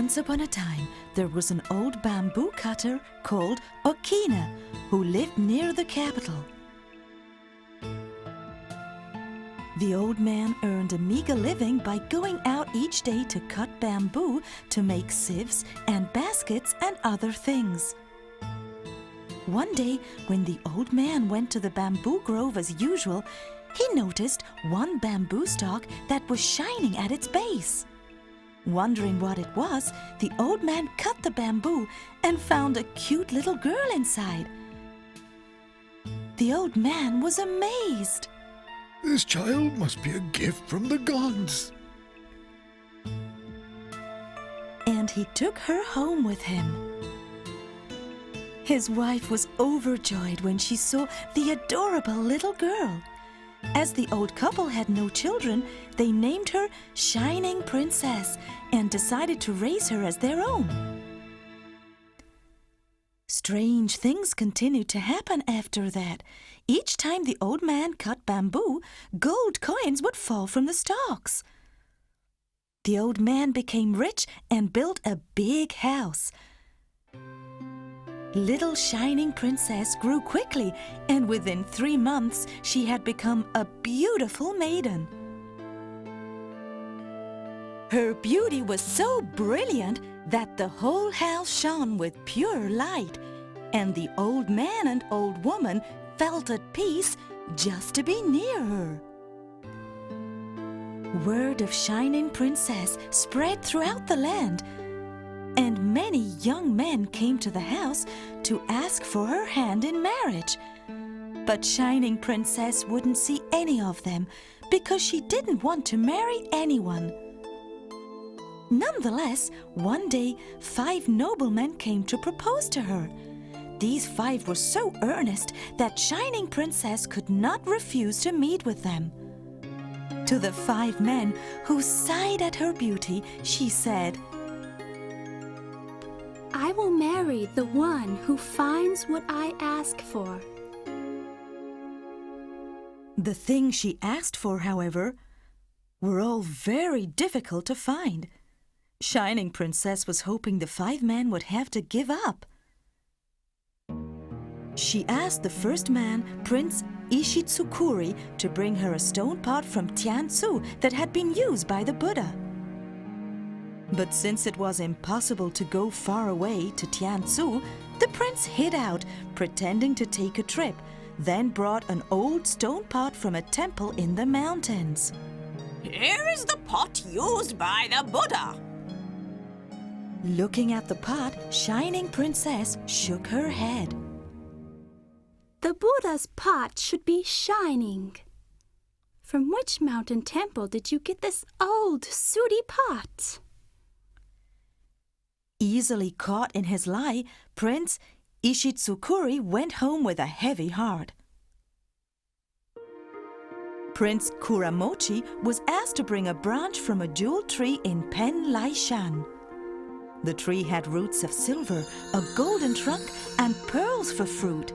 Once upon a time, there was an old bamboo cutter called Okina who lived near the capital. The old man earned a meager living by going out each day to cut bamboo to make sieves and baskets and other things. One day, when the old man went to the bamboo grove as usual, he noticed one bamboo stalk that was shining at its base. Wondering what it was, the old man cut the bamboo and found a cute little girl inside. The old man was amazed. This child must be a gift from the gods. And he took her home with him. His wife was overjoyed when she saw the adorable little girl. As the old couple had no children, they named her Shining Princess and decided to raise her as their own. Strange things continued to happen after that. Each time the old man cut bamboo, gold coins would fall from the stalks. The old man became rich and built a big house. Little Shining Princess grew quickly, and within 3 months she had become a beautiful maiden. Her beauty was so brilliant that the whole house shone with pure light, and the old man and old woman felt at peace just to be near her. Word of Shining Princess spread throughout the land, and many young men came to the house to ask for her hand in marriage. But Shining Princess wouldn't see any of them because she didn't want to marry anyone. Nonetheless, one day 5 noblemen came to propose to her. These 5 were so earnest that Shining Princess could not refuse to meet with them. To the 5 men who sighed at her beauty, she said, I will marry the one who finds what I ask for. The things she asked for, however, were all very difficult to find. Shining Princess was hoping the 5 men would have to give up. She asked the first man, Prince Ishitsukuri, to bring her a stone pot from Tianzu that had been used by the Buddha. But since it was impossible to go far away to Tianzu, the prince hid out, pretending to take a trip, then brought an old stone pot from a temple in the mountains. Here is the pot used by the Buddha. Looking at the pot, Shining Princess shook her head. The Buddha's pot should be shining. From which mountain temple did you get this old, sooty pot? Easily caught in his lie, Prince Ishitsukuri went home with a heavy heart. Prince Kuramochi was asked to bring a branch from a jeweled tree in Penlaishan. The tree had roots of silver, a golden trunk, and pearls for fruit.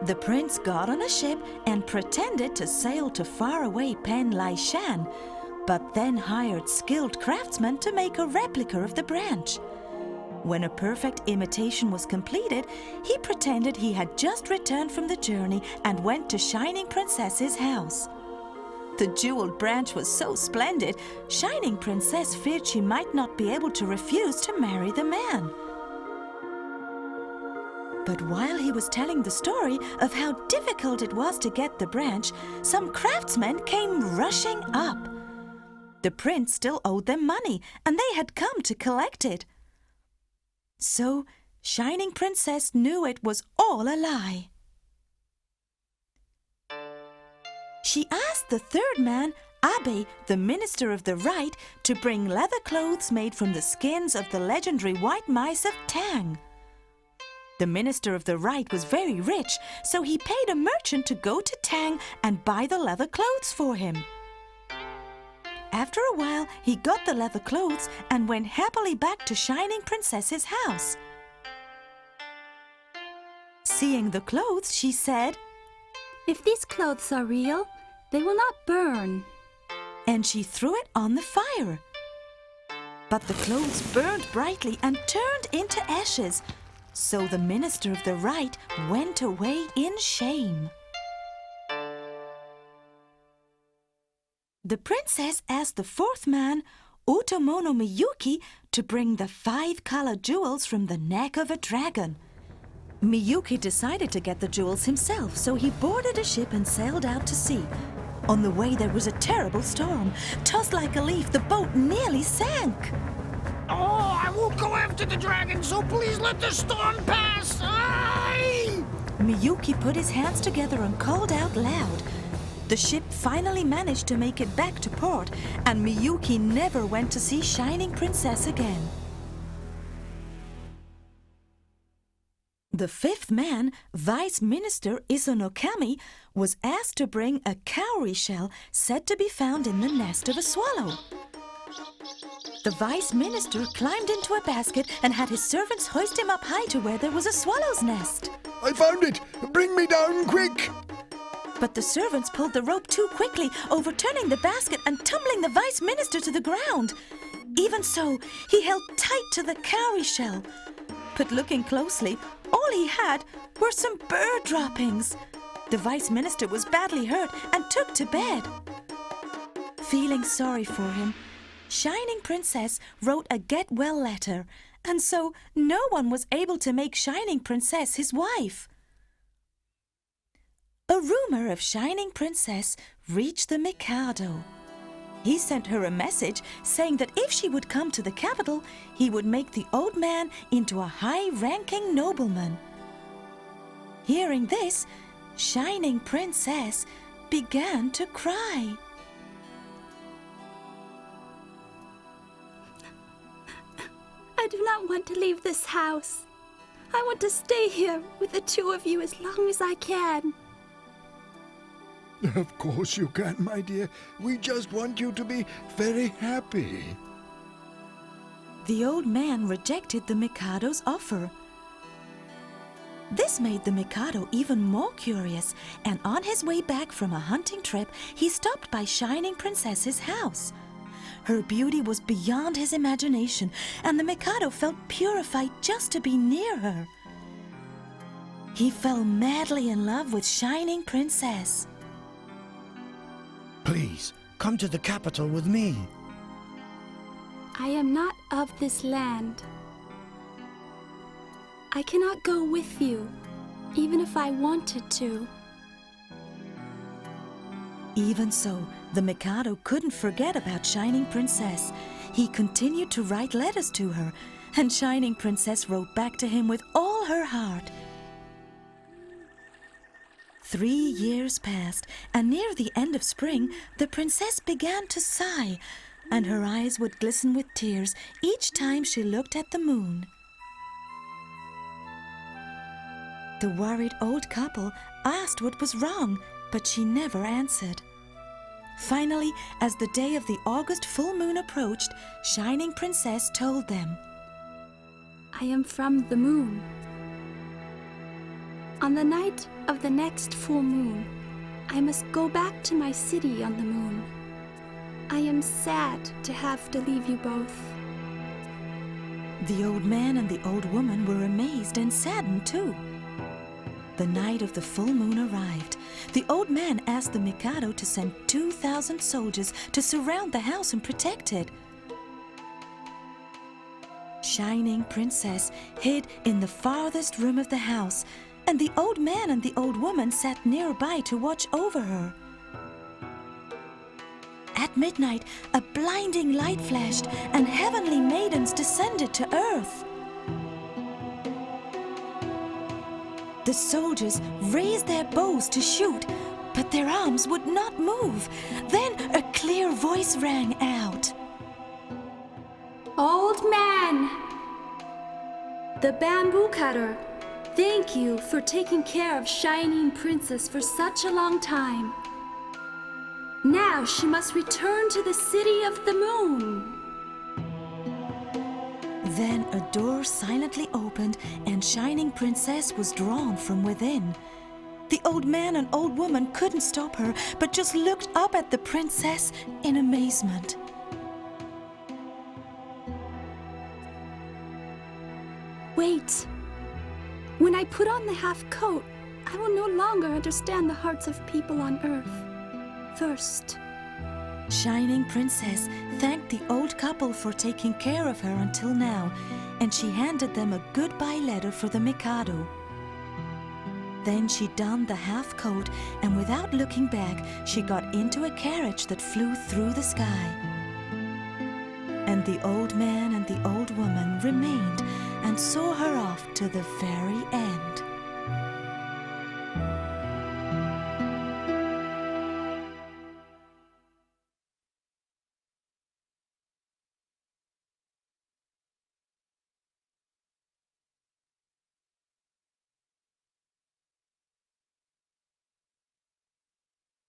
The prince got on a ship and pretended to sail to faraway Penlaishan, but then hired skilled craftsmen to make a replica of the branch. When a perfect imitation was completed, he pretended he had just returned from the journey and went to Shining Princess's house. The jeweled branch was so splendid, Shining Princess feared she might not be able to refuse to marry the man. But while he was telling the story of how difficult it was to get the branch, some craftsmen came rushing up. The prince still owed them money, and they had come to collect it. So, Shining Princess knew it was all a lie. She asked the 3rd man, Abe, the minister of the right, to bring leather clothes made from the skins of the legendary white mice of Tang. The minister of the right was very rich, so he paid a merchant to go to Tang and buy the leather clothes for him. After a while, he got the leather clothes and went happily back to Shining Princess's house. Seeing the clothes, she said, If these clothes are real, they will not burn. And she threw it on the fire. But the clothes burned brightly and turned into ashes. So the minister of the right went away in shame. The princess asked the fourth man, Otomono Miyuki, to bring the 5 colored jewels from the neck of a dragon. Miyuki decided to get the jewels himself, so he boarded a ship and sailed out to sea. On the way there was a terrible storm. Tossed like a leaf, the boat nearly sank. Oh, I won't go after the dragon, so please let the storm pass! Aye! Miyuki put his hands together and called out loud. The ship finally managed to make it back to port, and Miyuki never went to see Shining Princess again. The fifth man, Vice Minister Izunokami, was asked to bring a cowrie shell said to be found in the nest of a swallow. The Vice Minister climbed into a basket and had his servants hoist him up high to where there was a swallow's nest. I found it! Bring me down quick! But the servants pulled the rope too quickly, overturning the basket and tumbling the Vice Minister to the ground. Even so, he held tight to the cowrie shell. But looking closely, all he had were some bird droppings. The Vice Minister was badly hurt and took to bed. Feeling sorry for him, Shining Princess wrote a get-well letter, and so no one was able to make Shining Princess his wife. A rumor of Shining Princess reached the Mikado. He sent her a message saying that if she would come to the capital, he would make the old man into a high-ranking nobleman. Hearing this, Shining Princess began to cry. I do not want to leave this house. I want to stay here with the two of you as long as I can. Of course you can, my dear. We just want you to be very happy. The old man rejected the Mikado's offer. This made the Mikado even more curious, and on his way back from a hunting trip, he stopped by Shining Princess's house. Her beauty was beyond his imagination, and the Mikado felt purified just to be near her. He fell madly in love with Shining Princess. Please, come to the capital with me. I am not of this land. I cannot go with you, even if I wanted to. Even so, the Mikado couldn't forget about Shining Princess. He continued to write letters to her, and Shining Princess wrote back to him with all her heart. 3 years passed, and near the end of spring, the princess began to sigh, and her eyes would glisten with tears each time she looked at the moon. The worried old couple asked what was wrong, but she never answered. Finally, as the day of the August full moon approached, Shining Princess told them, I am from the moon. On the night of the next full moon, I must go back to my city on the moon. I am sad to have to leave you both. The old man and the old woman were amazed and saddened too. The night of the full moon arrived. The old man asked the Mikado to send 2,000 soldiers to surround the house and protect it. Shining Princess hid in the farthest room of the house, and the old man and the old woman sat nearby to watch over her. At midnight, a blinding light flashed, and heavenly maidens descended to earth. The soldiers raised their bows to shoot, but their arms would not move. Then a clear voice rang out. Old man! The bamboo cutter, thank you for taking care of Shining Princess for such a long time. Now she must return to the city of the moon. Then a door silently opened, and Shining Princess was drawn from within. The old man and old woman couldn't stop her, but just looked up at the princess in amazement. Wait. When I put on the half coat, I will no longer understand the hearts of people on Earth. First. Shining Princess thanked the old couple for taking care of her until now, and she handed them a goodbye letter for the Mikado. Then she donned the half coat, and without looking back, she got into a carriage that flew through the sky. And the old man and the old woman remained and saw her off to the very end.